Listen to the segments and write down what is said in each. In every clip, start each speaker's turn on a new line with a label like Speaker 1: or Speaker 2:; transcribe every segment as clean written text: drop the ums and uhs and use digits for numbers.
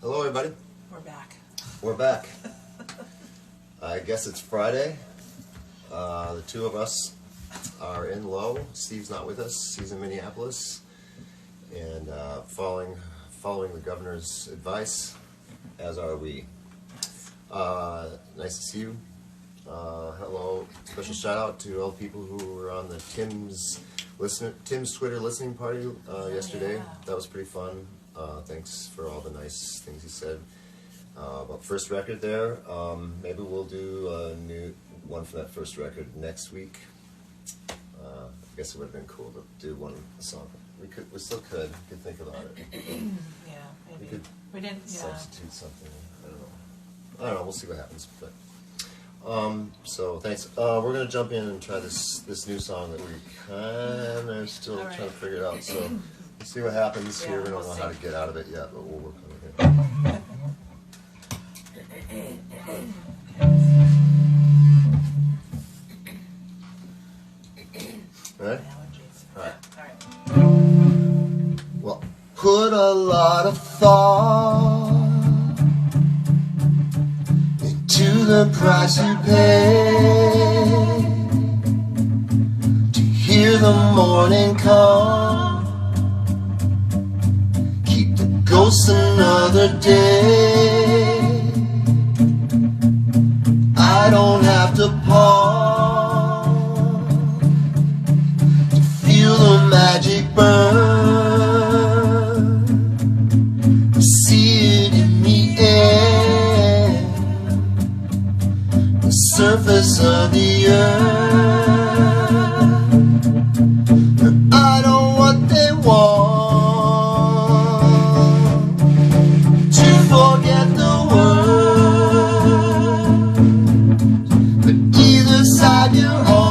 Speaker 1: Hello, everybody.
Speaker 2: We're back.
Speaker 1: We're back. I guess it's Friday. The two of us are in low. Steve's not with us. He's in Minneapolis. And following the governor's advice, as are we. Nice to see you. Hello. Special shout out to all the people who were on the Tim's Twitter listening party yesterday.
Speaker 2: Yeah.
Speaker 1: That was pretty fun. Thanks for all the nice things he said about first record there. Maybe we'll do a new one for that first record next week. I guess it would have been cool to do one song. We still could think about it.
Speaker 2: Yeah, maybe.
Speaker 1: We
Speaker 2: didn't.
Speaker 1: Substitute something. I don't know. We'll see what happens. But so thanks. We're gonna jump in and try this new song that we kind of still trying to figure it out. So we'll see what happens here. We don't know how to get out of it yet, but we'll work on it here. All right. All right. Well, put a lot of thought into the price you pay to hear the morning come, keep the ghosts another day. I don't have to pause to feel the magic burn, to see it in the air, the surface of the earth. I know what they want, to forget the world, but either side you're on,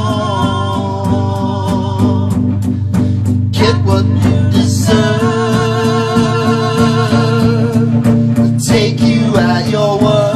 Speaker 1: get what you deserve, will take you at your word.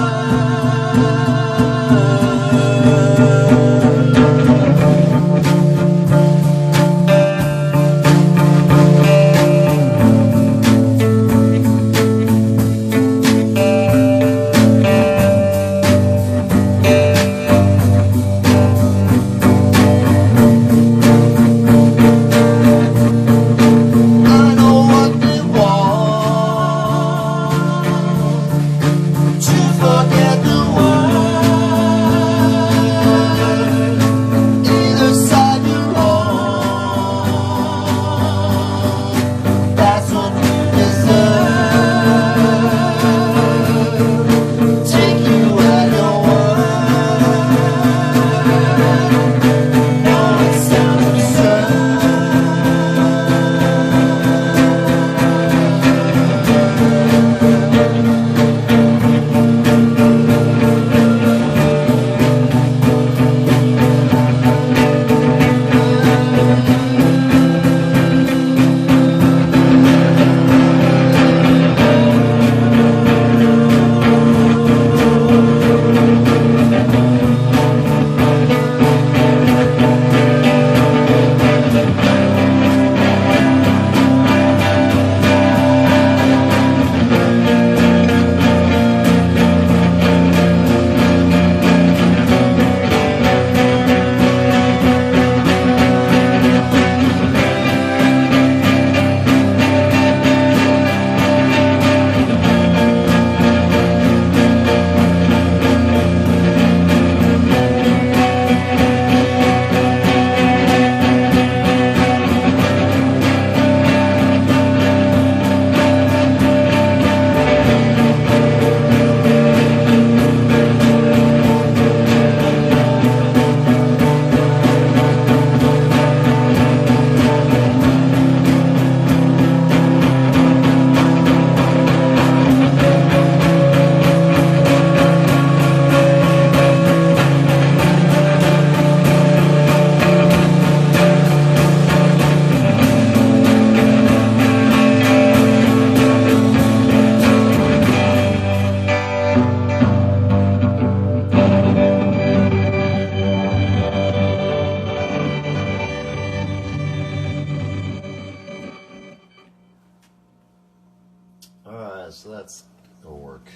Speaker 1: a work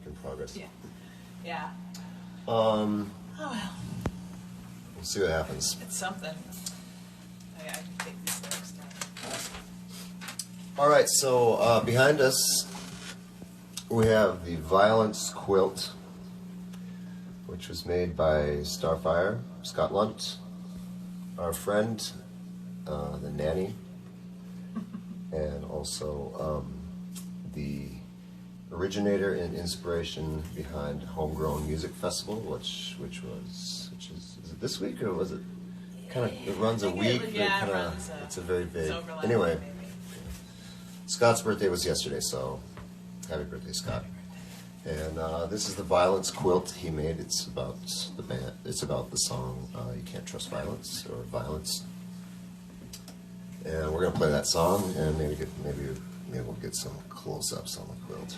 Speaker 1: in progress.
Speaker 2: Yeah. Yeah.
Speaker 1: Oh
Speaker 2: well.
Speaker 1: We'll see what happens.
Speaker 2: It's something. I can take these lyrics down.
Speaker 1: All right, so behind us we have the Violence quilt, which was made by Starfire, Scott Lunt, our friend, the nanny, and also the originator and inspiration behind Homegrown Music Festival, which is it this week or was it kind of it runs a week? It's a very big. Anyway, Scott's birthday was yesterday, so happy birthday, Scott! And this is the Violence quilt he made. It's about the band. It's about the song "You Can't Trust Violence" or "Violence." And we're gonna play that song, and maybe we'll get some close-ups on the quilt.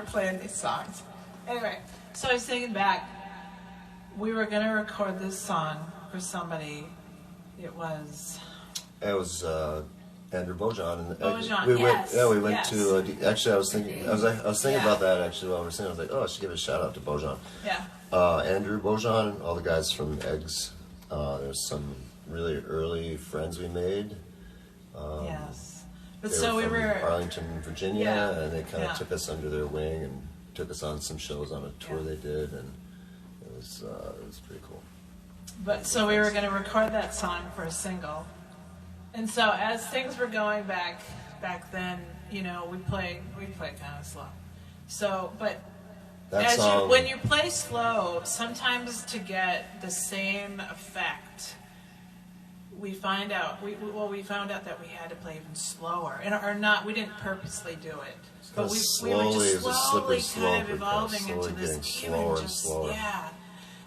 Speaker 2: we're playing these songs. Anyway, so I was thinking back. We were going to record this song for somebody. It was
Speaker 1: Andrew Bojan. And
Speaker 2: Bojan,
Speaker 1: we
Speaker 2: yes.
Speaker 1: went, we went
Speaker 2: yes.
Speaker 1: to. Actually, I was thinking
Speaker 2: Yeah.
Speaker 1: about that actually while we were singing. I was like, oh, I should give a shout out to Bojan.
Speaker 2: Yeah.
Speaker 1: Andrew Bojan, all the guys from Eggs. There's some really early friends we made.
Speaker 2: Yes. But
Speaker 1: They
Speaker 2: so
Speaker 1: were
Speaker 2: we
Speaker 1: from
Speaker 2: were.
Speaker 1: Arlington, Virginia,
Speaker 2: Yeah.
Speaker 1: and they kind of
Speaker 2: Yeah.
Speaker 1: took us under their wing and took us on some shows on a tour
Speaker 2: Yeah.
Speaker 1: they did, and it was pretty cool.
Speaker 2: But so we were going to record that song for a single, and so as things were going back then, you know, we play kind of slow. So, but
Speaker 1: That song,
Speaker 2: when you play slow, sometimes to get the same effect, we found out that we had to play even slower, we didn't purposely do it, but we were just slowly kind of evolving into this even just yeah.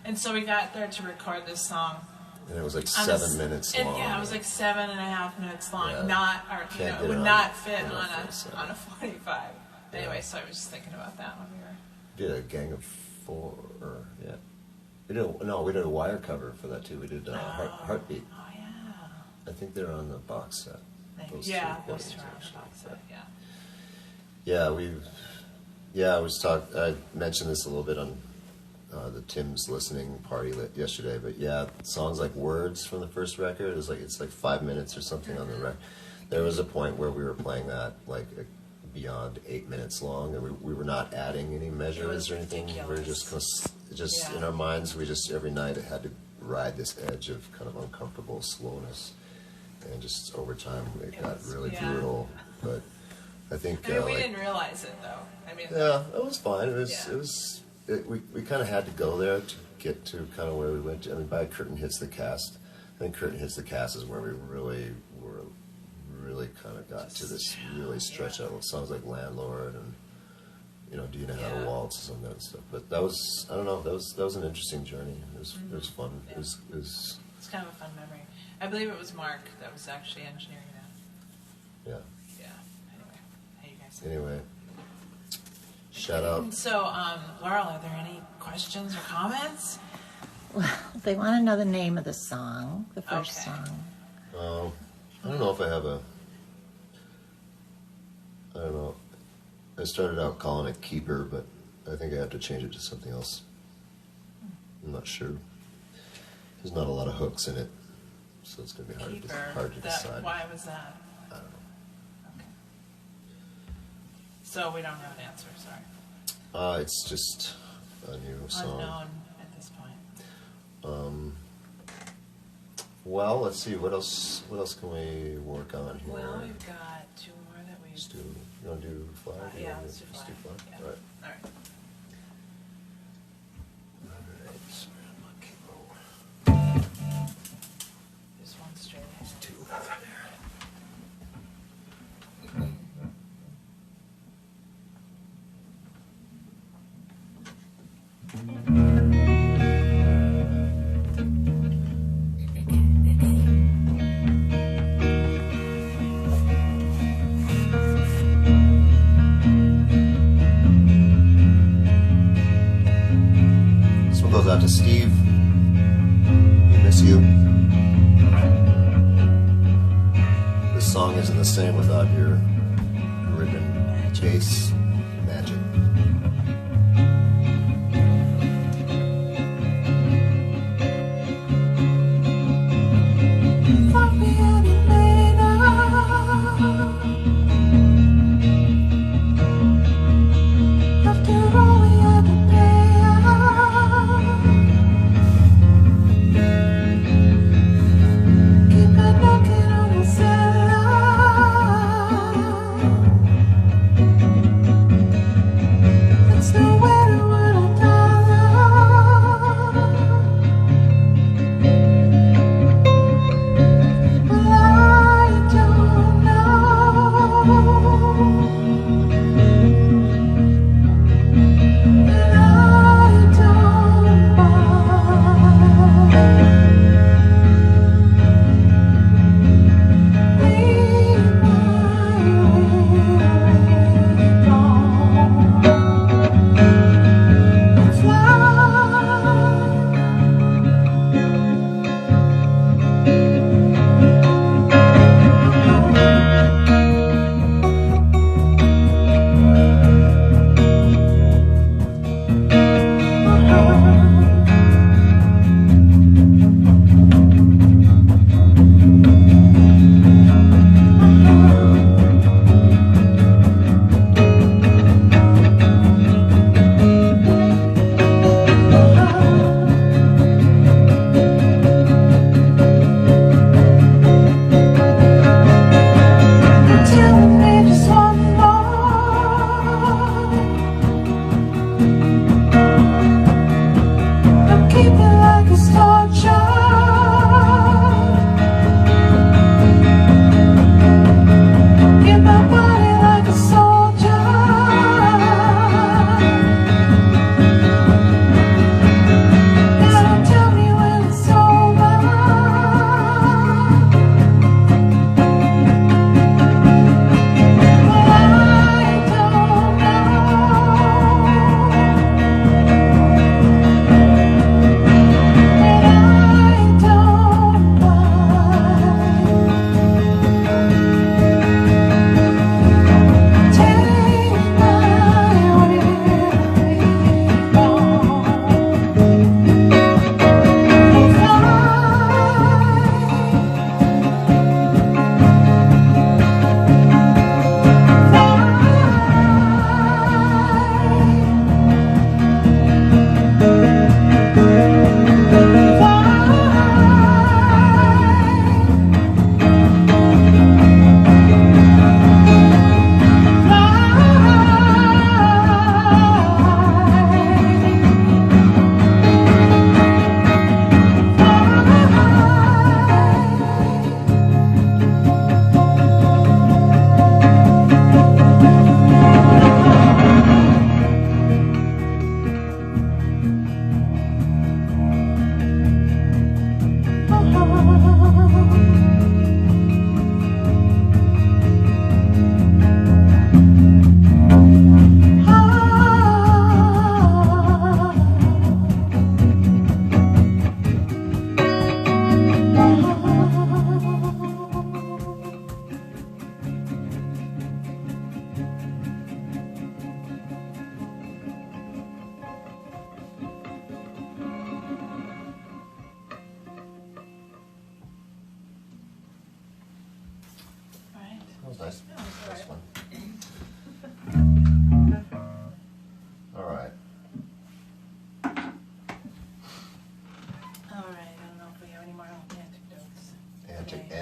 Speaker 2: And so we got there to record this song.
Speaker 1: And it was like 7 minutes long.
Speaker 2: Yeah, it was like 7.5 minutes long.
Speaker 1: Yeah.
Speaker 2: It would not fit on a 45. Anyway, so I was just thinking about that when we were.
Speaker 1: Did a Gang of Four, yeah. We did a Wire cover for that too. We did Heartbeat.
Speaker 2: Oh yeah.
Speaker 1: I think they're on the box set.
Speaker 2: Those two are on the box set.
Speaker 1: Yeah. I mentioned this a little bit on the Tim's listening party yesterday, but yeah, songs like Words from the first record it's like 5 minutes or something on the record. There was a point where we were playing that like beyond 8 minutes long, and we were not adding any measures or anything.
Speaker 2: Ridiculous.
Speaker 1: We were just in our minds. We just every night had to ride this edge of kind of uncomfortable slowness, and just over time it got really brutal. But I think
Speaker 2: we didn't realize it though.
Speaker 1: it was fine. We kind of had to go there to get to kind of where we went to. I mean, by Curtain Hits the Cast, I think Curtain Hits the Cast is where we really kind of got to this really stretch out with songs like Landlord and, you know, Do You Know How to Waltz and some of that stuff. But that was, I don't know, that was an interesting journey. It was fun.
Speaker 2: Yeah.
Speaker 1: It was
Speaker 2: It's kind of a fun memory. I believe it was Mark that was actually engineering that.
Speaker 1: yeah.
Speaker 2: Yeah. Anyway, how you guys?
Speaker 1: Anyway, shout out.
Speaker 2: So, Laurel, are there any questions or comments?
Speaker 3: Well, they want to know the name of the song, the first
Speaker 2: Okay.
Speaker 3: song.
Speaker 1: I don't know if I have I don't know. I started out calling it Keeper, but I think I have to change it to something else. I'm not sure. There's not a lot of hooks in it, so it's going to be hard to decide.
Speaker 2: Why was that?
Speaker 1: I don't know.
Speaker 2: Okay. So we don't have an answer, sorry.
Speaker 1: It's just a new song.
Speaker 2: Unknown at this point.
Speaker 1: Well, let's see. What else can we work on here?
Speaker 2: Well, we've got two more that we.
Speaker 1: Let's do. You want to do Flag?
Speaker 2: Yeah, let's do Flag. Yeah.
Speaker 1: All right.
Speaker 2: All right.
Speaker 1: Sorry, I'm not cable.
Speaker 2: Just one straight.
Speaker 1: Two. This one goes out to Steve. We miss you. This song isn't the same without your rhythm, bass, magic.
Speaker 4: Keep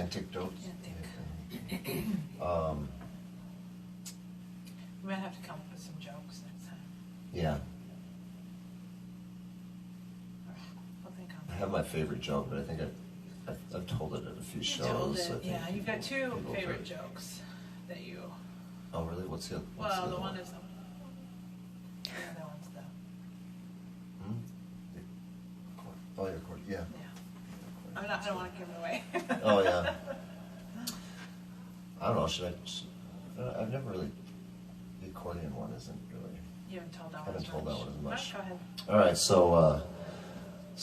Speaker 1: Antidotes.
Speaker 2: We might have to come up with some jokes next time.
Speaker 1: Yeah.
Speaker 2: We'll think on
Speaker 1: I
Speaker 2: that.
Speaker 1: have my favorite joke, but I think I've told it at a few
Speaker 2: You
Speaker 1: shows.
Speaker 2: told
Speaker 1: I
Speaker 2: it.
Speaker 1: think
Speaker 2: Yeah, you've got two
Speaker 1: people
Speaker 2: favorite
Speaker 1: heard.
Speaker 2: jokes that you.
Speaker 1: Oh, really? What's the other
Speaker 2: Well, the
Speaker 1: one?
Speaker 2: one is the other one's the.
Speaker 1: Oh, your chord. Yeah.
Speaker 2: Yeah. I don't want to give it away.
Speaker 1: Oh, yeah. I don't know. I've never really. The accordion one isn't really.
Speaker 2: You haven't told that one.
Speaker 1: Haven't
Speaker 2: as
Speaker 1: told
Speaker 2: much.
Speaker 1: that one as much.
Speaker 2: Go ahead.
Speaker 1: All right, so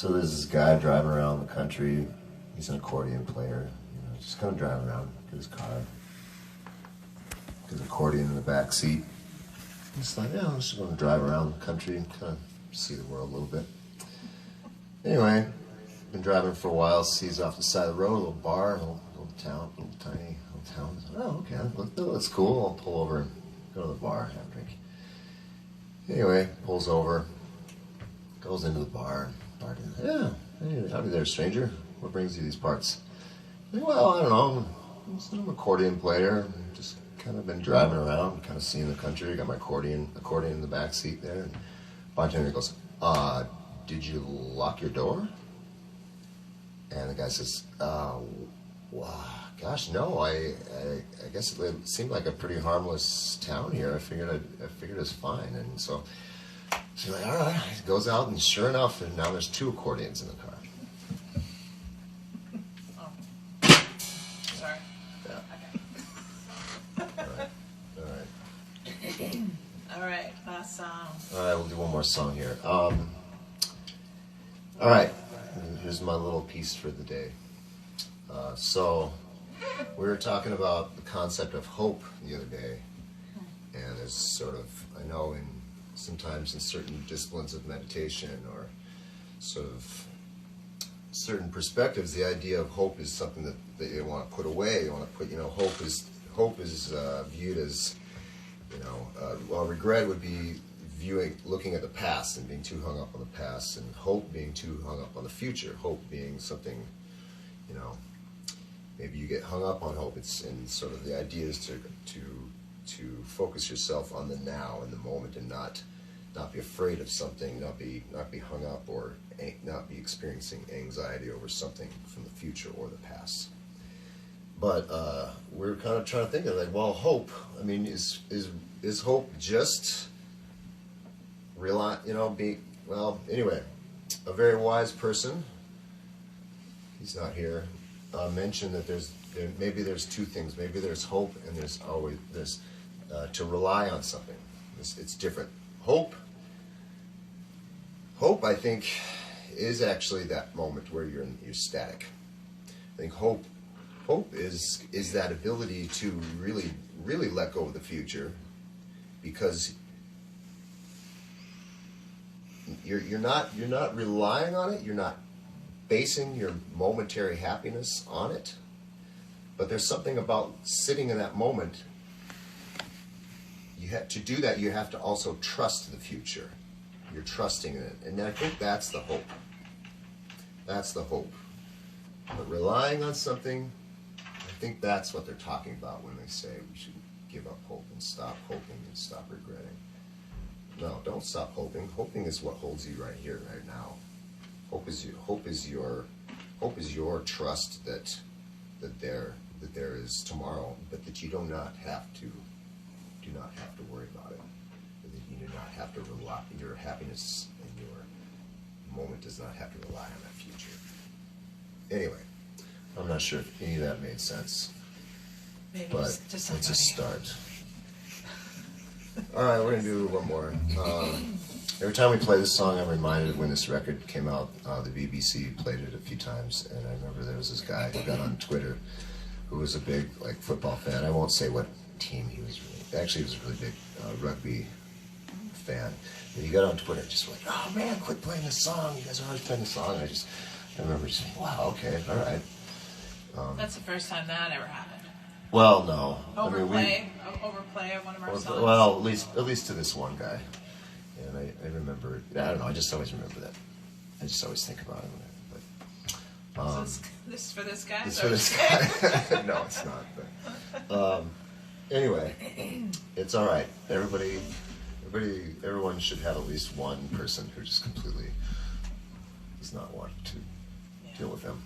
Speaker 1: there's this guy driving around the country. He's an accordion player, just kind of driving around in his car. His accordion in the back seat. He's like, yeah, I'm just going to drive around the country and kind of see the world a little bit. Anyway, been driving for a while. Sees off the side of the road a little bar, a little town, a little tiny little town. Oh, okay, that's cool. I'll pull over and go to the bar, have a drink. Anyway, pulls over, goes into the bar. Bartender, yeah, hey, howdy there, stranger. What brings you these parts? Well, I don't know. I'm an accordion player. Just kind of been driving around, kind of seeing the country. Got my accordion in the back seat there. And bartender goes, did you lock your door? And the guy says, well, gosh, no. I guess it seemed like a pretty harmless town here. I figured it was fine. And so she's like, all right. He goes out, and sure enough, and now there's two accordions in the car.
Speaker 2: Sorry.
Speaker 1: Yeah.
Speaker 2: Okay.
Speaker 1: All right.
Speaker 2: All right. Last song.
Speaker 1: All right, we'll do one more song here. All right, here's my little piece for the day. So we were talking about the concept of hope the other day, and there's sort of, I know sometimes in certain disciplines of meditation or sort of certain perspectives, the idea of hope is something that you want to put away. You want to put, hope is viewed as, well, regret would be looking at the past and being too hung up on the past, and hope being too hung up on the future. Hope being something, maybe you get hung up on hope. It's and sort of the idea is to focus yourself on the now and the moment, and not be afraid of something, not be hung up or not be experiencing anxiety over something from the future or the past. But we're kind of trying to think of hope. I mean, is hope just anyway, a very wise person, he's not here, mentioned that maybe there's two things. Maybe there's hope, and there's to rely on something. It's different. Hope, I think, is actually that moment where you're static. I think hope is that ability to really, really let go of the future, because you're not relying on it. You're not basing your momentary happiness on it. But there's something about sitting in that moment. To do that, you have to also trust the future. You're trusting in it, and I think that's the hope. That's the hope. But relying on something, I think that's what they're talking about when they say we should give up hope and stop hoping and stop regretting. No, don't stop hoping. Hoping is what holds you right here, right now. Hope is your trust that there is tomorrow, but that you do not have to worry about it. That you do not have to rely. Your happiness and your moment does not have to rely on that future. Anyway, I'm not sure if any of that made sense,
Speaker 2: Maybe
Speaker 1: but
Speaker 2: to
Speaker 1: it's
Speaker 2: somebody.
Speaker 1: a start. All right, we're going to do one more. Every time we play this song, I'm reminded of when this record came out. The BBC played it a few times, and I remember there was this guy who got on Twitter who was a big football fan. I won't say what team he was really. Actually, he was a really big rugby fan. But he got on Twitter and just went, "Oh man, quit playing this song! You guys are always playing this song." And I remember just saying, "Wow, okay, all right."
Speaker 2: That's the first time that ever happened.
Speaker 1: Well, no.
Speaker 2: Overplay of one of our songs.
Speaker 1: Well, at least to this one guy. And I remember, I don't know, I just always remember that. I just always think about him. But,
Speaker 2: This is for this guy?
Speaker 1: It's for this guy. No, it's not. But, anyway, it's all right. Everyone should have at least one person who just completely does not want to deal with them.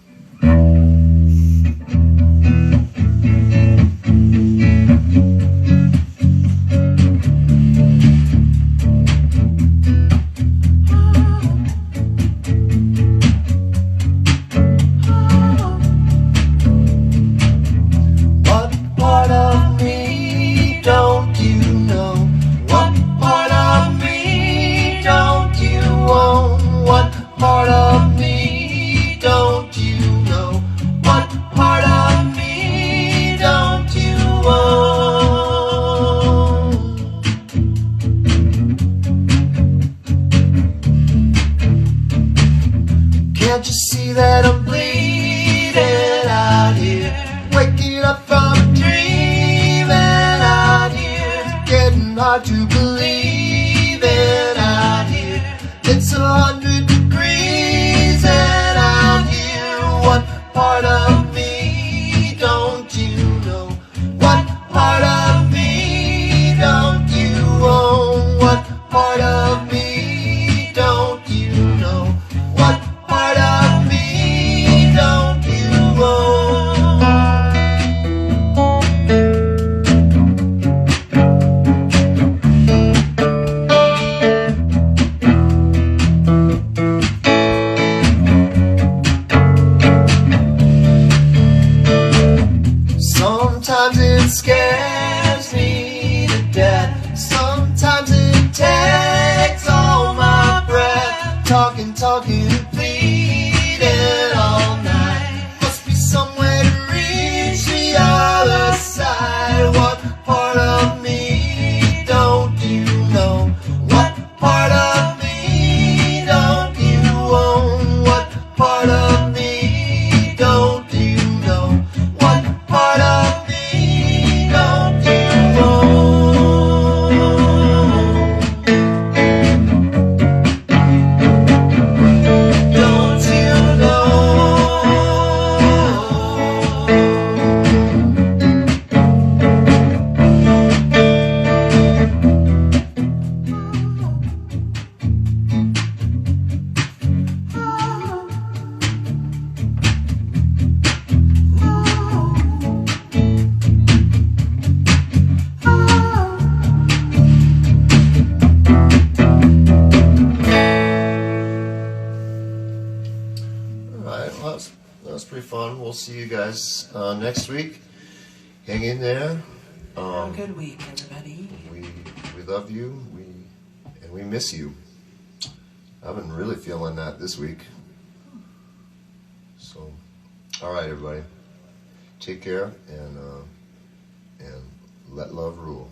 Speaker 1: Can't you see that I'm bleeding out here? Waking up from a dream and out here. It's getting hard to believe it out here. It's 100 degrees and out here. What part of me don't you know? What part of me don't you own? What part of me don't you know? What part of me don't you own? Sometimes it scares me to death. Sometimes it takes all my breath. Talking, pleading all night. Must be somewhere to reach the other side. What part of me don't you know? What part of me don't you own? What part of me don't you know? What part of me don't you own? Don't you know? Alright, well, that was pretty fun. We'll see you guys next week. Hang in there.
Speaker 2: Have a good week, everybody.
Speaker 1: We love you. We miss you. I've been really feeling that this week. So, alright, everybody. Take care and let love rule.